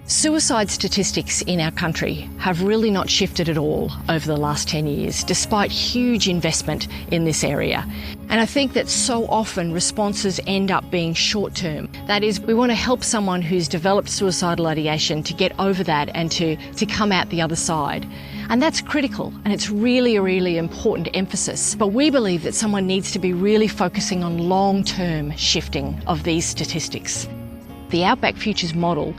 Suicide statistics in our country have really not shifted at all over the last 10 years, despite huge investment in this area. And I think that so often responses end up being short-term. That is, we want to help someone who's developed suicidal ideation to get over that and to come out the other side. And that's critical, and it's really a really important emphasis. But we believe that someone needs to be really focusing on long-term shifting of these statistics. The Outback Futures model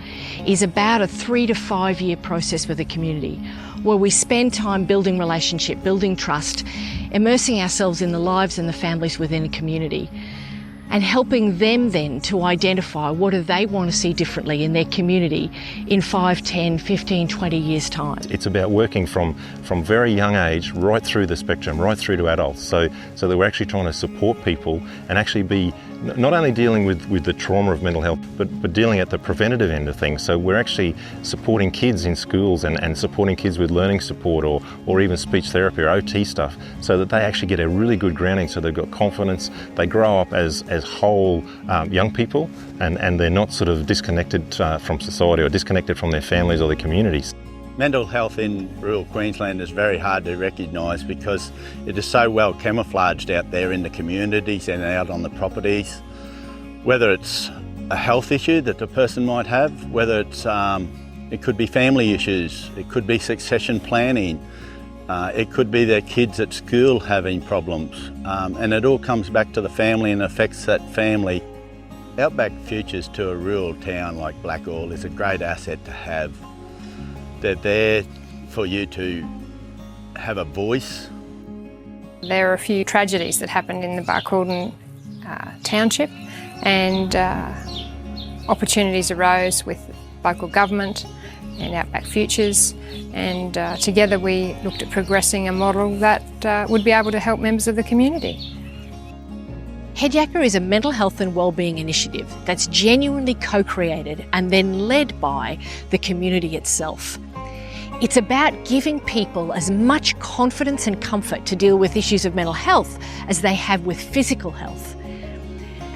is about a 3 to 5 year process with the community, where we spend time building relationship, building trust, immersing ourselves in the lives and the families within a community, and helping them then to identify what do they want to see differently in their community in 5, 10, 15, 20 years' time. It's about working from very young age right through the spectrum, right through to adults, so that we're actually trying to support people and actually be not only dealing with the trauma of mental health, but dealing at the preventative end of things. So we're actually supporting kids in schools and supporting kids with learning support or even speech therapy or OT stuff, so that they actually get a really good grounding, so they've got confidence, they grow up as whole young people, and they're not sort of disconnected from society or disconnected from their families or their communities. Mental health in rural Queensland is very hard to recognise because it is so well camouflaged out there in the communities and out on the properties. Whether it's a health issue that the person might have, whether it could be family issues, it could be succession planning, it could be their kids at school having problems, and it all comes back to the family and affects that family. Outback Futures to a rural town like Blackall is a great asset to have. They're there for you to have a voice. There are a few tragedies that happened in the Barcaldine township, and opportunities arose with local government and Outback Futures, and together we looked at progressing a model that would be able to help members of the community. Head Yakka is a mental health and wellbeing initiative that's genuinely co-created and then led by the community itself. It's about giving people as much confidence and comfort to deal with issues of mental health as they have with physical health.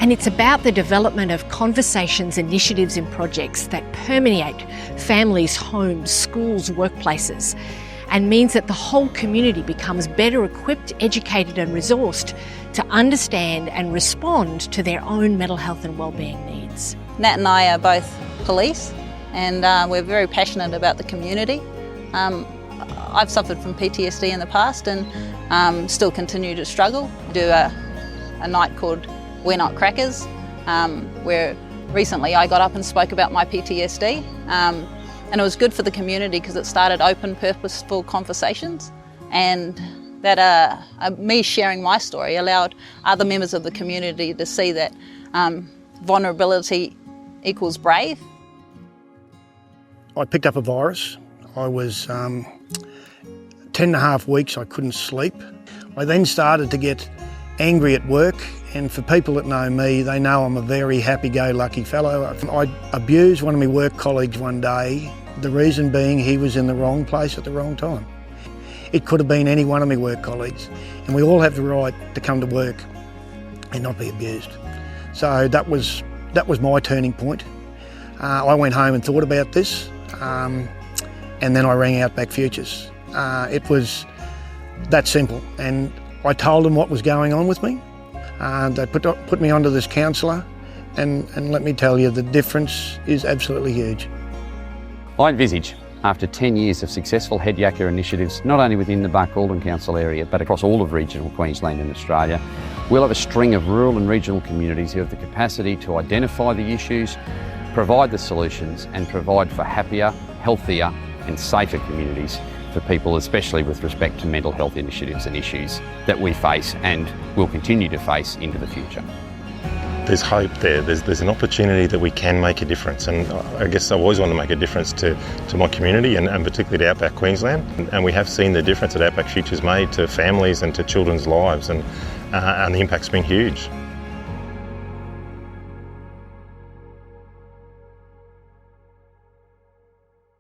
And it's about the development of conversations, initiatives and projects that permeate families, homes, schools, workplaces, and means that the whole community becomes better equipped, educated and resourced to understand and respond to their own mental health and wellbeing needs. Nat and I are both police, and we're very passionate about the community. I've suffered from PTSD in the past and still continue to struggle. We do a night called We're Not Crackers, where recently I got up and spoke about my PTSD, and it was good for the community because it started open, purposeful conversations, and that me sharing my story allowed other members of the community to see that vulnerability equals brave. I picked up a virus. I was 10 and a half weeks, I couldn't sleep. I then started to get angry at work, and for people that know me, they know I'm a very happy-go-lucky fellow. I abused one of my work colleagues one day, the reason being he was in the wrong place at the wrong time. It could have been any one of my work colleagues, and we all have the right to come to work and not be abused. So that was my turning point. I went home and thought about this, and then I rang Outback Futures. It was that simple, and I told them what was going on with me. They put me onto this counsellor, and let me tell you, the difference is absolutely huge. I envisage, after 10 years of successful Head Yakka initiatives, not only within the Barcaldine Council area, but across all of regional Queensland and Australia, we'll have a string of rural and regional communities who have the capacity to identify the issues, provide the solutions, and provide for happier, healthier and safer communities for people, especially with respect to mental health initiatives and issues that we face and will continue to face into the future. There's hope there. There's an opportunity that we can make a difference, and I guess I've always wanted to make a difference to my community and particularly to Outback Queensland, and we have seen the difference that Outback Futures made to families and to children's lives, and the impact's been huge.